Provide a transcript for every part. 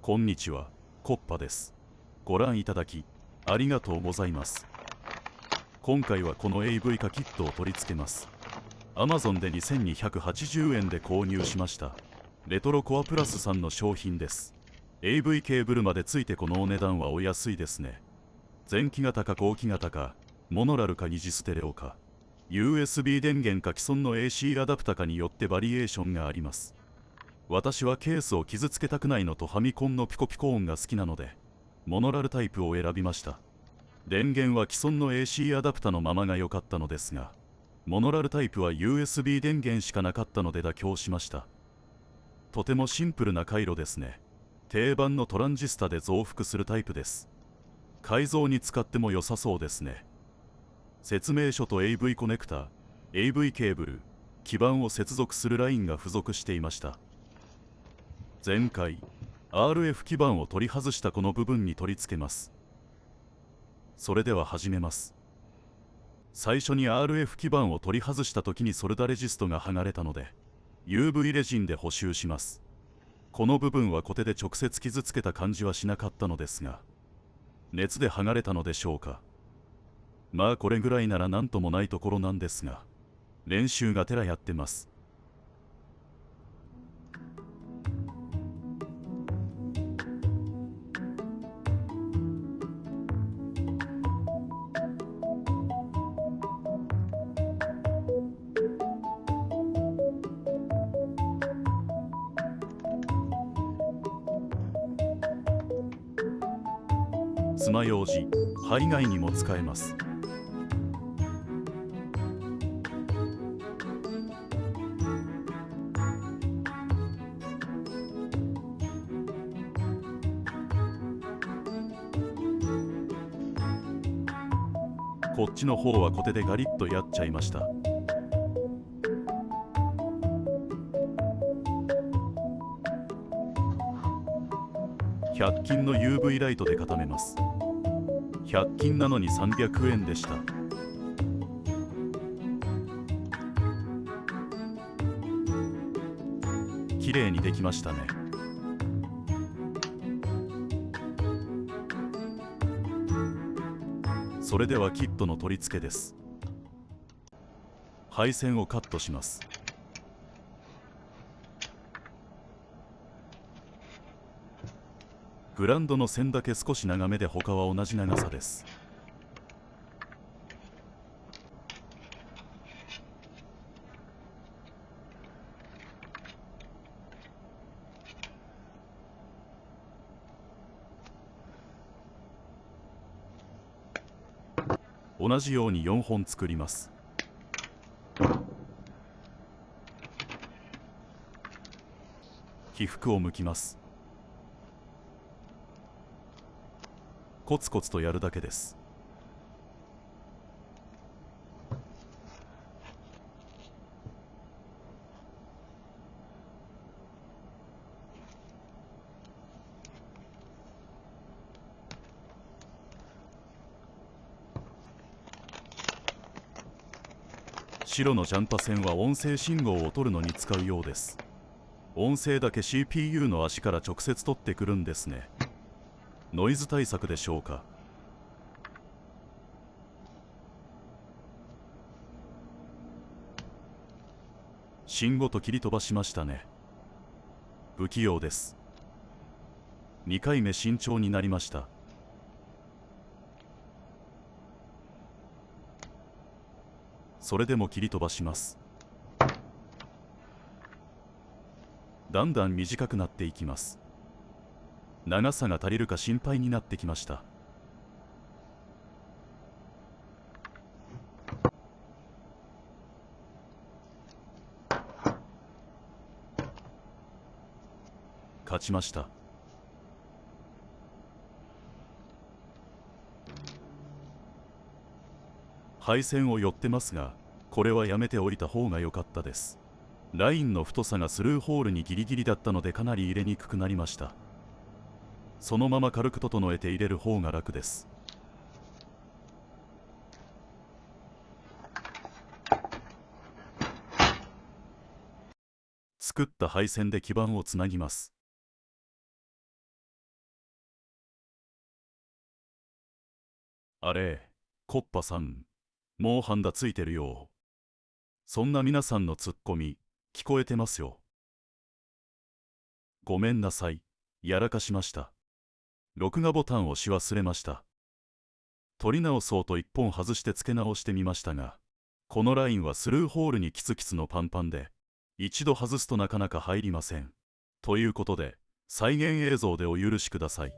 こんにちは、コッパです。ご覧いただきありがとうございます。今回はこの AV 化キットを取り付けます。 Amazon で2280円で購入しました。レトロコアプラスさんの商品です。 AV ケーブルまでついてこのお値段はお安いですね。前期型か後期型か、モノラルか二次ステレオか、 USB 電源か既存の AC アダプタかによってバリエーションがあります。私はケースを傷つけたくないのとファミコンのピコピコ音が好きなのでモノラルタイプを選びました。電源は既存の AC アダプタのままが良かったのですが、モノラルタイプは USB 電源しかなかったので妥協しました。とてもシンプルな回路ですね。定番のトランジスタで増幅するタイプです。改造に使っても良さそうですね。説明書と AV コネクタ、AV ケーブル、基板を接続するラインが付属していました。前回 RF 基板を取り外したこの部分に取り付けます。それでは始めます。最初に RF 基板を取り外した時にソルダレジストが剥がれたので UV レジンで補修します。この部分はコテで直接傷つけた感じはしなかったのですが、熱で剥がれたのでしょうか。まあこれぐらいなら何ともないところなんですが、練習がてらやってます。爪楊枝、刃以外にも使えます。こっちの方はコテでガリッとやっちゃいました。100均の UV ライトで固めます。100均なのに300円でした。綺麗にできましたね。それではキットの取り付けです。配線をカットします。グランドの線だけ少し長めで他は同じ長さです。同じように4本作ります。起伏を向きます。コツコツとやるだけです。白のジャンパ線は音声信号を取るのに使うようです。音声だけ CPU の足から直接取ってくるんですね。ノイズ対策でしょうか。芯ごと切り飛ばしましたね。不器用です。2回目慎重になりました。それでも切り飛ばします。だんだん短くなっていきます。長さが足りるか心配になってきました。勝ちました。配線を寄ってますが、これはやめておいた方が良かったです。ラインの太さがスルーホールにギリギリだったのでかなり入れにくくなりました。そのまま軽く整えて入れる方が楽です。作った配線で基板をつなぎます。あれ、コッパさん、もうハンダついてるよ。そんな皆さんのツッコミ、聞こえてますよ。ごめんなさい、やらかしました。録画ボタンを押し忘れました。撮り直そうと一本外して付け直してみましたが、このラインはスルーホールにキツキツのパンパンで、一度外すとなかなか入りません。ということで、再現映像でお許しください。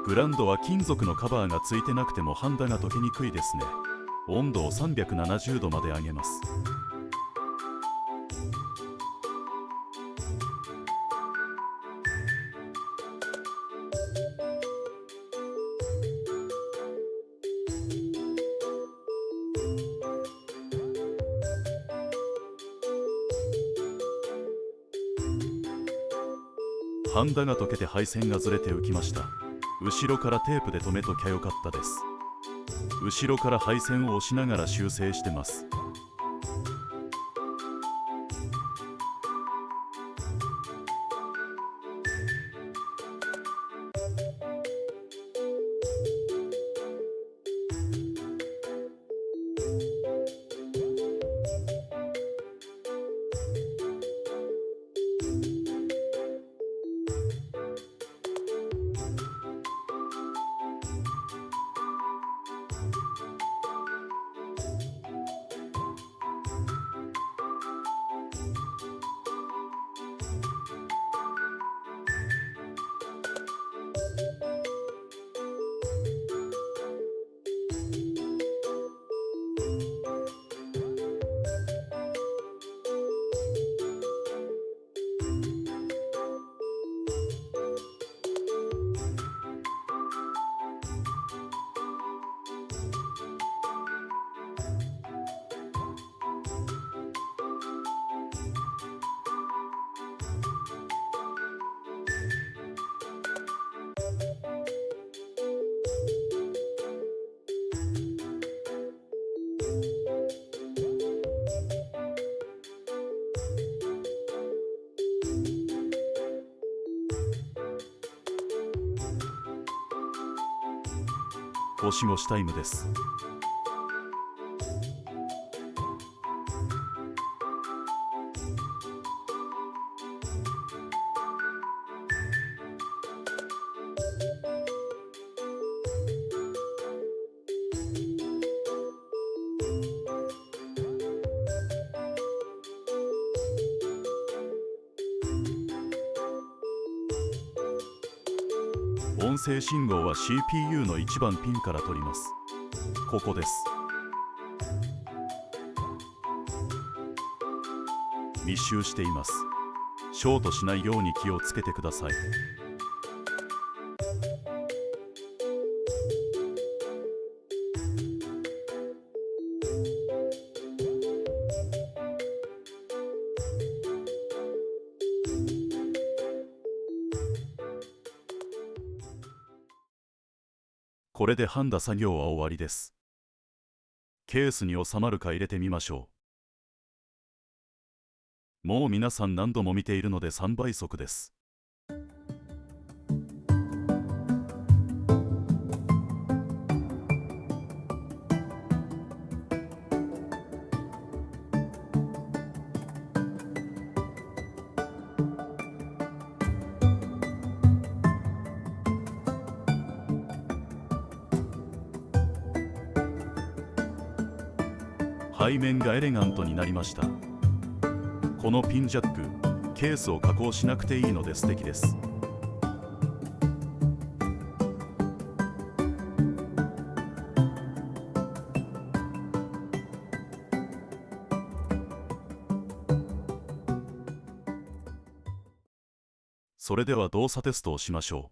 グランドは金属のカバーがついてなくてもハンダが溶けにくいですね。温度を370度まで上げます。ハンダが溶けて配線がずれて浮きました。後ろからテープで留めときゃよかったです。後ろから配線を押しながら修正してます。ゴシゴシタイムです。音声信号は CPU の1番ピンから取ります。ここです。密集しています。ショートしないように気をつけてください。これでハンダ作業は終わりです。ケースに収まるか入れてみましょう。もう皆さん何度も見ているので3倍速です。背面がエレガントになりました。このピンジャック、ケースを加工しなくていいので素敵です。それでは動作テストをしましょ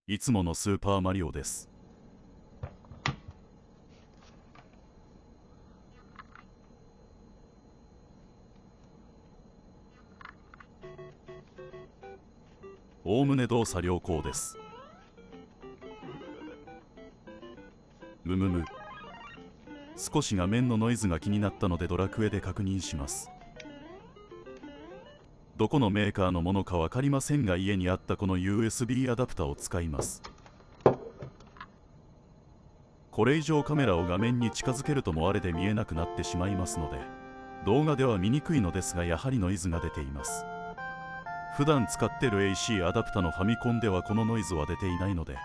う。いつものスーパーマリオです。おおむね動作良好です。むむむ。少し画面のノイズが気になったのでドラクエで確認します。どこのメーカーのものか分かりませんが、家にあったこの USB アダプタを使います。これ以上カメラを画面に近づけるともあれで見えなくなってしまいますので、動画では見にくいのですが、やはりノイズが出ています。普段使っている AC アダプタのファミコンではこのノイズは出ていないので、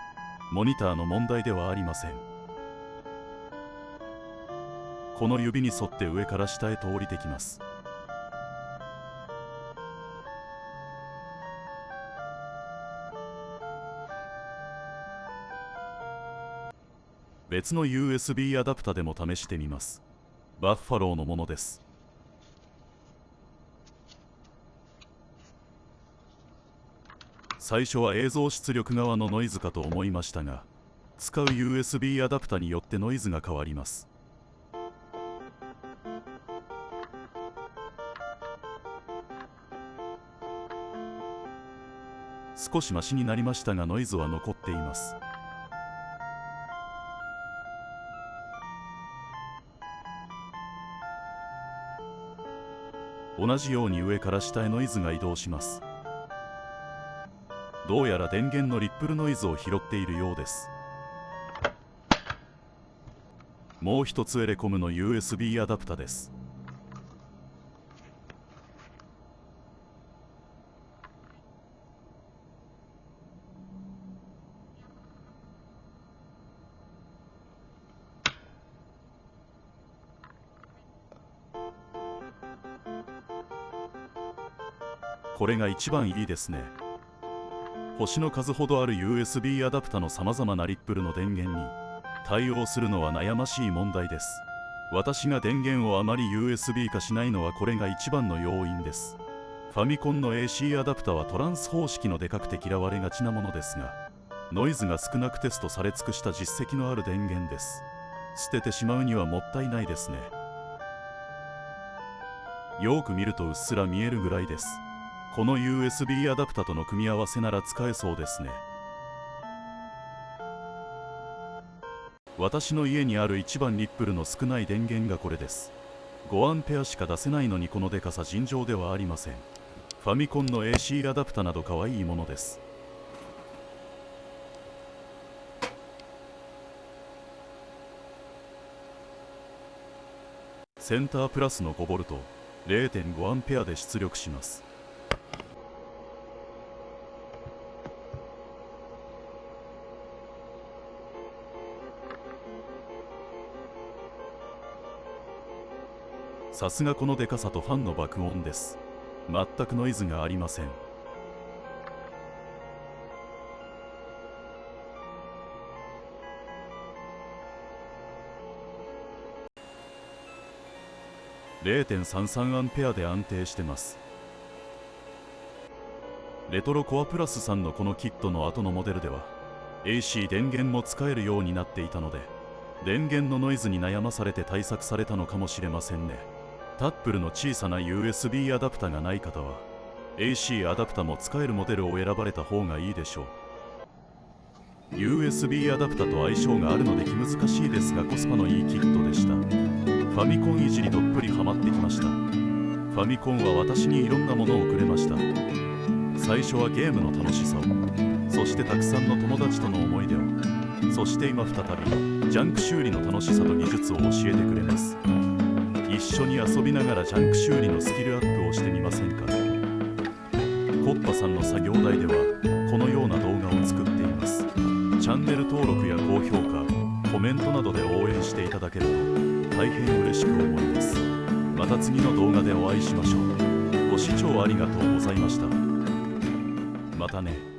モニターの問題ではありません。この指に沿って上から下へと降りてきます。別の USB アダプタでも試してみます。バッファローのものです。最初は映像出力側のノイズかと思いましたが、使う USB アダプタによってノイズが変わります。少しマシになりましたが、ノイズは残っています。同じように上から下へノイズが移動します。どうやら電源のリップルノイズを拾っているようです。もう一つエレコムの USB アダプタです。これが一番いいですね。星の数ほどある USB アダプタのさまざまなリップルの電源に対応するのは悩ましい問題です。私が電源をあまり USB 化しないのはこれが一番の要因です。ファミコンの AC アダプタはトランス方式のでかくて嫌われがちなものですが、ノイズが少なくテストされ尽くした実績のある電源です。捨ててしまうにはもったいないですね。よく見るとうっすら見えるぐらいです。この USB アダプタとの組み合わせなら使えそうですね。私の家にある一番リップルの少ない電源がこれです。5アンペアしか出せないのにこのでかさ尋常ではありません。ファミコンの AC アダプタなど可愛いものです。センタープラスの 5V、0.5 アンペアで出力します。さすがこのでかさとファンの爆音です。全くノイズがありません。0.33 アンペアで安定してます。レトロコアプラスさんのこのキットの後のモデルでは AC 電源も使えるようになっていたので、電源のノイズに悩まされて対策されたのかもしれませんね。タップルの小さな USB アダプタがない方は AC アダプタも使えるモデルを選ばれた方がいいでしょう。 USB アダプタと相性があるので気難しいですがコスパのいいキットでした。ファミコンいじりどっぷりハマってきました。ファミコンは私にいろんなものをくれました。最初はゲームの楽しさを、そしてたくさんの友達との思い出を、そして今再びジャンク修理の楽しさと技術を教えてくれます。一緒に遊びながらジャンク修理のスキルアップをしてみませんか。コッパさんの作業台ではこのような動画を作っています。チャンネル登録や高評価、コメントなどで応援していただけると大変嬉しく思います。また次の動画でお会いしましょう。ご視聴ありがとうございました。またね。